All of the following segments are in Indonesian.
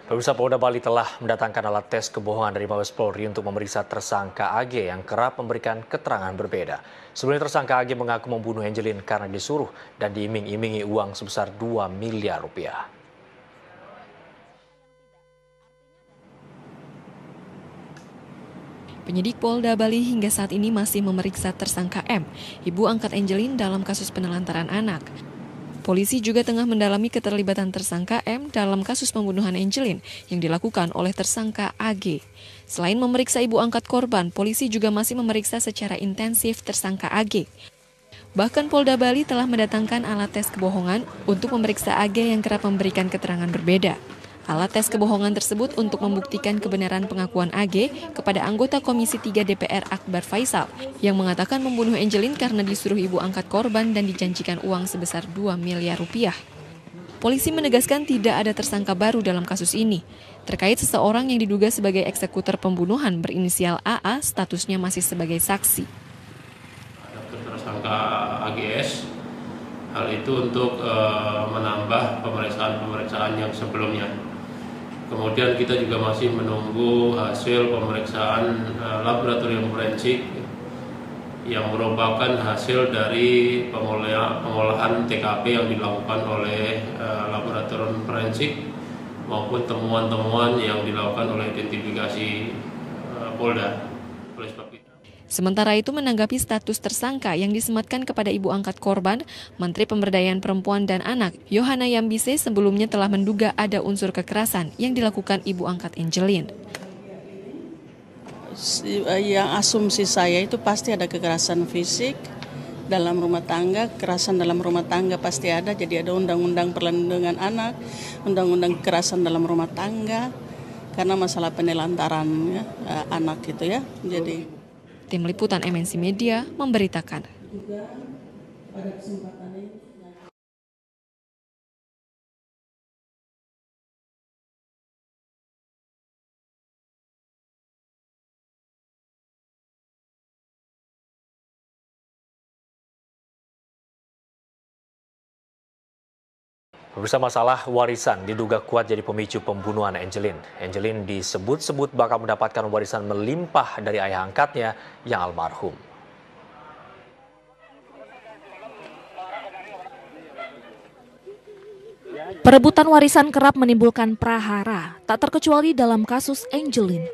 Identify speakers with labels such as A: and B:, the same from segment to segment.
A: Pemirsa, Polda Bali telah mendatangkan alat tes kebohongan dari Mabes Polri untuk memeriksa tersangka AG yang kerap memberikan keterangan berbeda. Sebelumnya tersangka AG mengaku membunuh Angelin karena disuruh dan diiming-imingi uang sebesar 2 miliar rupiah.
B: Penyidik Polda Bali hingga saat ini masih memeriksa tersangka M, ibu angkat Angelin dalam kasus penelantaran anak. Polisi juga tengah mendalami keterlibatan tersangka M dalam kasus pembunuhan Angelin yang dilakukan oleh tersangka AG. Selain memeriksa ibu angkat korban, polisi juga masih memeriksa secara intensif tersangka AG. Bahkan Polda Bali telah mendatangkan alat tes kebohongan untuk memeriksa AG yang kerap memberikan keterangan berbeda. Alat tes kebohongan tersebut untuk membuktikan kebenaran pengakuan AG kepada anggota Komisi 3 DPR Akbar Faisal yang mengatakan membunuh Angelin karena disuruh ibu angkat korban dan dijanjikan uang sebesar 2 miliar rupiah. Polisi menegaskan tidak ada tersangka baru dalam kasus ini. Terkait seseorang yang diduga sebagai eksekutor pembunuhan berinisial AA, statusnya masih sebagai saksi.
C: Tersangka AGS, hal itu untuk menambah pemeriksaan yang sebelumnya. Kemudian kita juga masih menunggu hasil pemeriksaan laboratorium forensik yang merupakan hasil dari pengolahan TKP yang dilakukan oleh laboratorium forensik maupun temuan-temuan yang dilakukan oleh identifikasi Polda. Oleh sebab itu,
B: sementara itu menanggapi status tersangka yang disematkan kepada ibu angkat korban, Menteri Pemberdayaan Perempuan dan Anak, Yohana Yambise sebelumnya telah menduga ada unsur kekerasan yang dilakukan ibu angkat Angelin.
D: Yang asumsi saya itu pasti ada kekerasan fisik dalam rumah tangga, kekerasan dalam rumah tangga pasti ada, jadi ada undang-undang perlindungan anak, undang-undang kekerasan dalam rumah tangga, karena masalah penelantaran anak gitu ya, jadi...
B: Tim Liputan MNC Media memberitakan.
A: Pemirsa, masalah warisan diduga kuat jadi pemicu pembunuhan Angelin. Angelin disebut-sebut bakal mendapatkan warisan melimpah dari ayah angkatnya yang almarhum.
E: Perebutan warisan kerap menimbulkan prahara, tak terkecuali dalam kasus Angelin.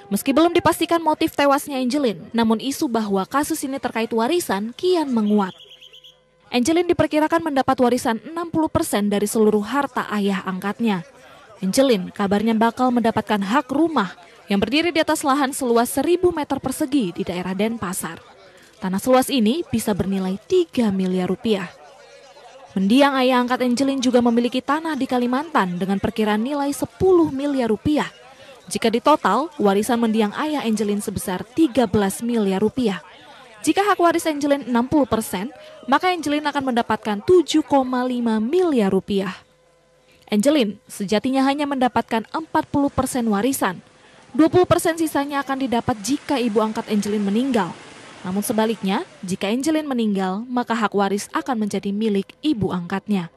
E: Meski belum dipastikan motif tewasnya Angelin, namun isu bahwa kasus ini terkait warisan kian menguat. Angelin diperkirakan mendapat warisan 60% dari seluruh harta ayah angkatnya. Angelin kabarnya bakal mendapatkan hak rumah yang berdiri di atas lahan seluas 1.000 meter persegi di daerah Denpasar. Tanah seluas ini bisa bernilai 3 miliar rupiah. Mendiang ayah angkat Angelin juga memiliki tanah di Kalimantan dengan perkiraan nilai 10 miliar rupiah. Jika ditotal, warisan mendiang ayah Angelin sebesar 13 miliar rupiah. Jika hak waris Angelin 60%, maka Angelin akan mendapatkan 7,5 miliar rupiah. Angelin sejatinya hanya mendapatkan 40% warisan. 20% sisanya akan didapat jika ibu angkat Angelin meninggal. Namun sebaliknya, jika Angelin meninggal, maka hak waris akan menjadi milik ibu angkatnya.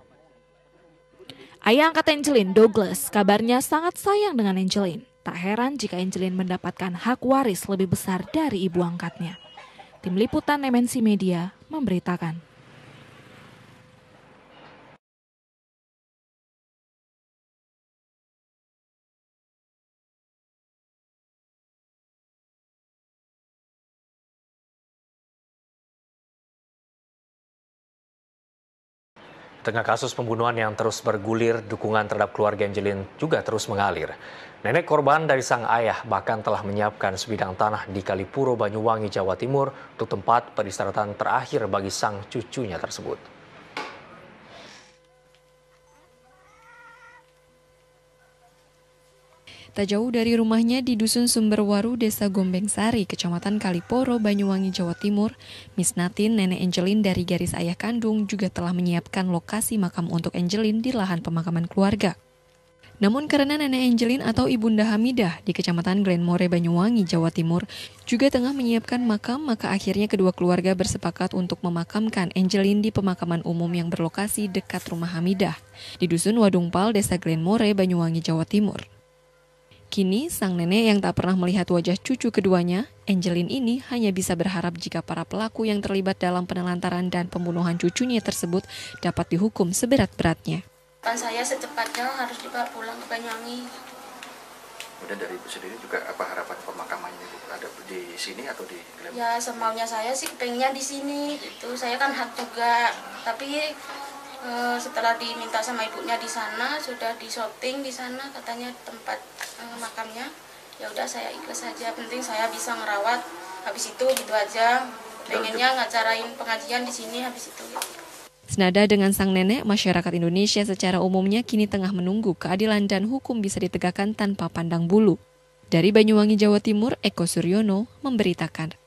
E: Ayah angkat Angelin, Douglas, kabarnya sangat sayang dengan Angelin. Tak heran jika Angelin mendapatkan hak waris lebih besar dari ibu angkatnya. Tim Liputan MNC Media memberitakan.
A: Di tengah kasus pembunuhan yang terus bergulir, dukungan terhadap keluarga Angelin juga terus mengalir. Nenek korban dari sang ayah bahkan telah menyiapkan sebidang tanah di Kalipuro, Banyuwangi, Jawa Timur untuk tempat peristirahatan terakhir bagi sang cucunya tersebut.
B: Tak jauh dari rumahnya di Dusun Sumberwaru, Desa Gombeng Sari, Kecamatan Kaliporo, Banyuwangi, Jawa Timur, Miss Natin, nenek Angelin dari garis ayah kandung, juga telah menyiapkan lokasi makam untuk Angelin di lahan pemakaman keluarga. Namun karena nenek Angelin atau Ibunda Hamidah di Kecamatan Glenmore, Banyuwangi, Jawa Timur juga tengah menyiapkan makam, maka akhirnya kedua keluarga bersepakat untuk memakamkan Angelin di pemakaman umum yang berlokasi dekat rumah Hamidah di Dusun Wadungpal, Desa Glenmore, Banyuwangi, Jawa Timur. Kini, sang nenek yang tak pernah melihat wajah cucu keduanya, Angelin ini hanya bisa berharap jika para pelaku yang terlibat dalam penelantaran dan pembunuhan cucunya tersebut dapat dihukum seberat-beratnya.
F: Saya secepatnya harus dibawa pulang ke Banyuwangi.
G: Kemudian dari Ibu sendiri juga apa harapan pemakamannya Ibu? Ada di sini atau di Lembang?
F: Ya semaunya saya sih pengennya di sini. Itu saya kan hak juga, tapi setelah diminta sama ibunya di sana, sudah di-shooting di sana katanya tempat makamnya. Ya udah saya ikhlas saja, penting saya bisa ngerawat. Habis itu gitu aja. Pengennya ngacarain pengajian di sini habis itu.
B: Senada dengan sang nenek, masyarakat Indonesia secara umumnya kini tengah menunggu keadilan dan hukum bisa ditegakkan tanpa pandang bulu. Dari Banyuwangi, Jawa Timur, Eko Suryono memberitakan.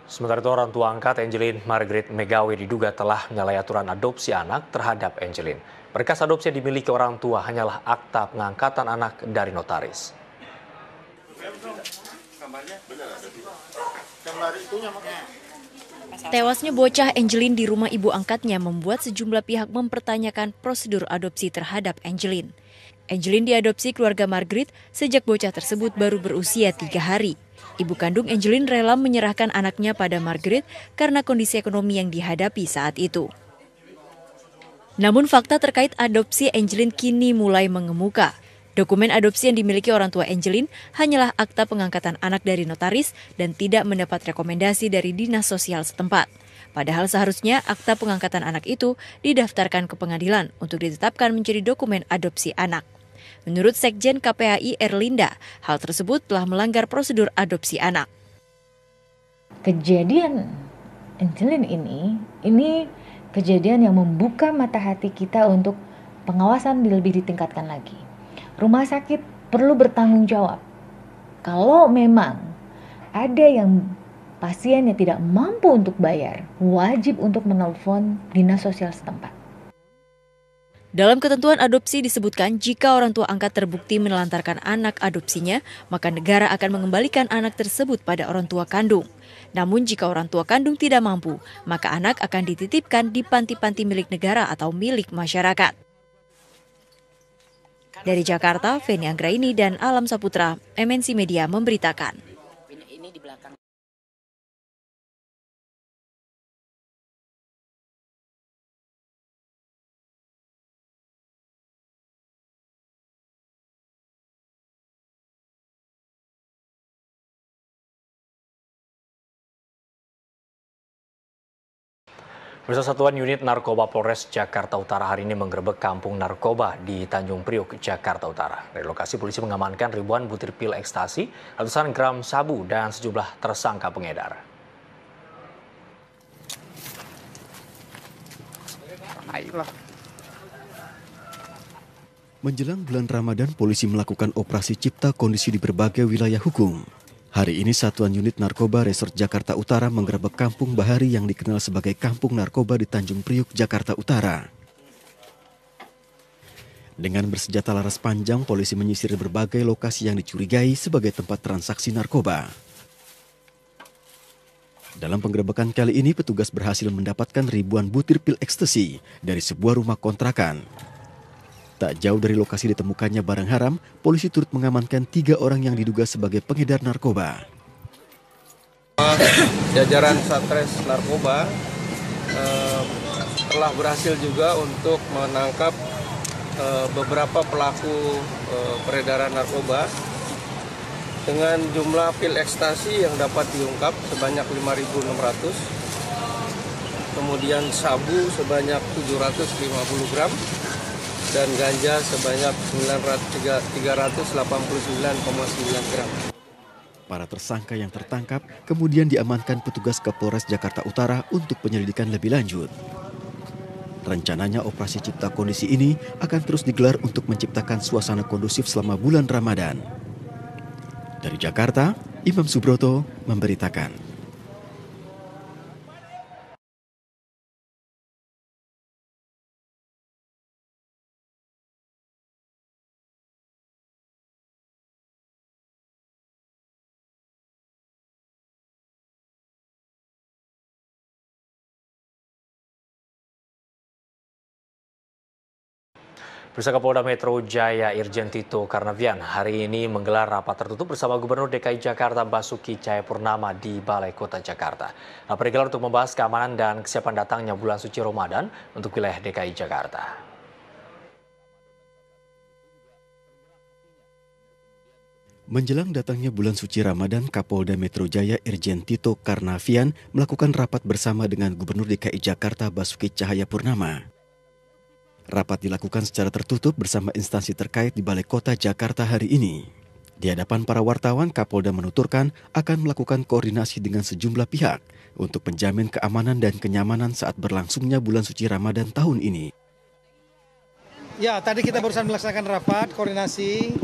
A: Sementara itu orang tua angkat Angelin, Margaret Megawe diduga telah menyalahi aturan adopsi anak terhadap Angelin. Berkas adopsi yang dimiliki orang tua hanyalah akta pengangkatan anak dari notaris.
H: Tewasnya bocah Angelin di rumah ibu angkatnya membuat sejumlah pihak mempertanyakan prosedur adopsi terhadap Angelin. Angelin diadopsi keluarga Margaret sejak bocah tersebut baru berusia 3 hari. Ibu kandung Angelin rela menyerahkan anaknya pada Margaret karena kondisi ekonomi yang dihadapi saat itu. Namun fakta terkait adopsi Angelin kini mulai mengemuka. Dokumen adopsi yang dimiliki orang tua Angelin hanyalah akta pengangkatan anak dari notaris dan tidak mendapat rekomendasi dari dinas sosial setempat. Padahal seharusnya akta pengangkatan anak itu didaftarkan ke pengadilan untuk ditetapkan menjadi dokumen adopsi anak. Menurut Sekjen KPAI Erlinda, hal tersebut telah melanggar prosedur adopsi anak.
I: Kejadian Angelin ini kejadian yang membuka mata hati kita untuk pengawasan lebih ditingkatkan lagi. Rumah sakit perlu bertanggung jawab. Kalau memang ada yang pasien yang tidak mampu untuk bayar, wajib untuk menelpon dinas sosial setempat.
H: Dalam ketentuan adopsi disebutkan jika orang tua angkat terbukti menelantarkan anak adopsinya, maka negara akan mengembalikan anak tersebut pada orang tua kandung. Namun jika orang tua kandung tidak mampu, maka anak akan dititipkan di panti-panti milik negara atau milik masyarakat. Dari Jakarta, Feni Anggraini dan Alam Saputra, MNC Media memberitakan.
A: Pemirsa, Satuan Unit Narkoba Polres Jakarta Utara hari ini menggerebek kampung narkoba di Tanjung Priok, Jakarta Utara. Dari lokasi polisi mengamankan ribuan butir pil ekstasi, ratusan gram sabu, dan sejumlah tersangka pengedar.
J: Menjelang bulan Ramadan, polisi melakukan operasi cipta kondisi di berbagai wilayah hukum. Hari ini Satuan Unit Narkoba Resort Jakarta Utara menggerebek Kampung Bahari yang dikenal sebagai Kampung Narkoba di Tanjung Priok, Jakarta Utara. Dengan bersenjata laras panjang, polisi menyisir berbagai lokasi yang dicurigai sebagai tempat transaksi narkoba. Dalam penggerebekan kali ini, petugas berhasil mendapatkan ribuan butir pil ekstasi dari sebuah rumah kontrakan. Tak jauh dari lokasi ditemukannya barang haram, polisi turut mengamankan 3 orang yang diduga sebagai pengedar narkoba.
K: Jajaran Satres Narkoba telah berhasil juga untuk menangkap beberapa pelaku peredaran narkoba dengan jumlah pil ekstasi yang dapat diungkap sebanyak 5.600, kemudian sabu sebanyak 750 gram, dan ganja sebanyak 389,9 gram.
J: Para tersangka yang tertangkap kemudian diamankan petugas ke Polres Jakarta Utara untuk penyelidikan lebih lanjut. Rencananya operasi cipta kondisi ini akan terus digelar untuk menciptakan suasana kondusif selama bulan Ramadan. Dari Jakarta, Imam Subroto memberitakan.
A: Pemirsa, Kapolda Metro Jaya Irjen Tito Karnavian hari ini menggelar rapat tertutup bersama Gubernur DKI Jakarta Basuki Cahayapurnama di Balai Kota Jakarta. Rapat digelar untuk membahas keamanan dan kesiapan datangnya bulan suci Ramadan untuk wilayah DKI Jakarta.
J: Menjelang datangnya bulan suci Ramadan, Kapolda Metro Jaya Irjen Tito Karnavian melakukan rapat bersama dengan Gubernur DKI Jakarta Basuki Cahayapurnama. Rapat dilakukan secara tertutup bersama instansi terkait di Balai Kota Jakarta hari ini. Di hadapan para wartawan, Kapolda menuturkan akan melakukan koordinasi dengan sejumlah pihak untuk menjamin keamanan dan kenyamanan saat berlangsungnya bulan suci Ramadan tahun ini.
L: Ya, tadi kita barusan melaksanakan rapat koordinasi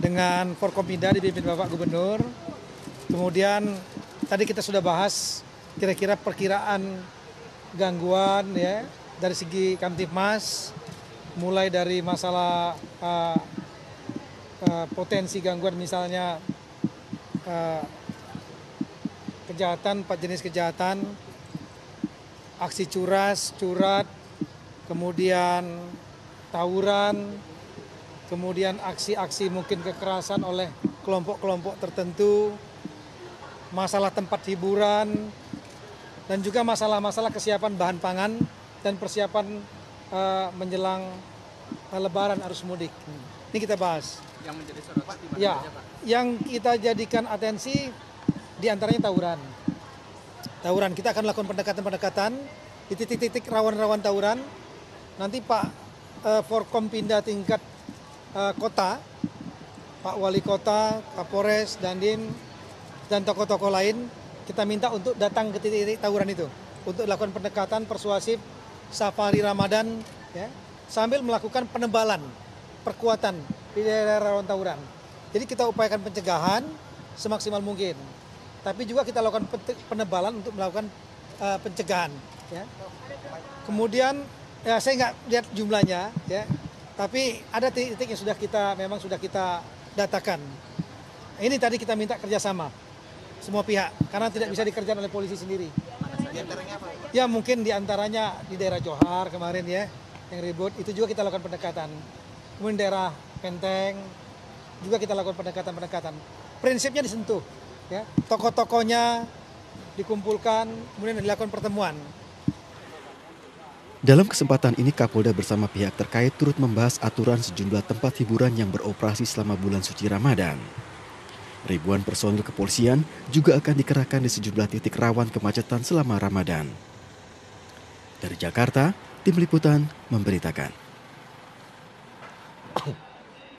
L: dengan Forkompinda dipimpin Bapak Gubernur. Kemudian tadi kita sudah bahas kira-kira perkiraan gangguan ya dari segi Kamtibmas, mulai dari masalah potensi gangguan misalnya kejahatan, 4 jenis kejahatan, aksi curat, kemudian tawuran, kemudian aksi-aksi mungkin kekerasan oleh kelompok-kelompok tertentu, masalah tempat hiburan, dan juga masalah-masalah kesiapan bahan pangan dan persiapan menjelang Lebaran arus mudik. Ini kita bahas.
M: Yang menjadi sorotan di mana
L: ya,
M: saja, Pak?
L: yang kita jadikan atensi diantaranya tawuran. Tawuran, kita akan lakukan pendekatan-pendekatan di titik-titik rawan-rawan tawuran. Nanti Pak Forkompinda tingkat kota, Pak Wali Kota, Kapolres, Dandim, dan tokoh-tokoh lain, kita minta untuk datang ke titik-titik tawuran itu untuk lakukan pendekatan persuasif safari Ramadan ya, sambil melakukan penebalan, perkuatan di daerah rawan tawuran. Jadi kita upayakan pencegahan semaksimal mungkin, tapi juga kita lakukan penebalan untuk melakukan pencegahan. Ya. Kemudian ya saya nggak lihat jumlahnya, ya, tapi ada titik-titik yang sudah kita datakan. Ini tadi kita minta kerjasama semua pihak karena tidak bisa dikerjakan oleh polisi sendiri. Ya mungkin diantaranya di daerah Johar kemarin ya yang ribut, itu juga kita lakukan pendekatan. Kemudian daerah Penteng juga kita lakukan pendekatan. Prinsipnya disentuh, ya tokoh-tokohnya dikumpulkan, kemudian dilakukan pertemuan.
J: Dalam kesempatan ini, Kapolda bersama pihak terkait turut membahas aturan sejumlah tempat hiburan yang beroperasi selama bulan suci Ramadan. Ribuan personil kepolisian juga akan dikerahkan di sejumlah titik rawan kemacetan selama Ramadan. Dari Jakarta, Tim Liputan memberitakan.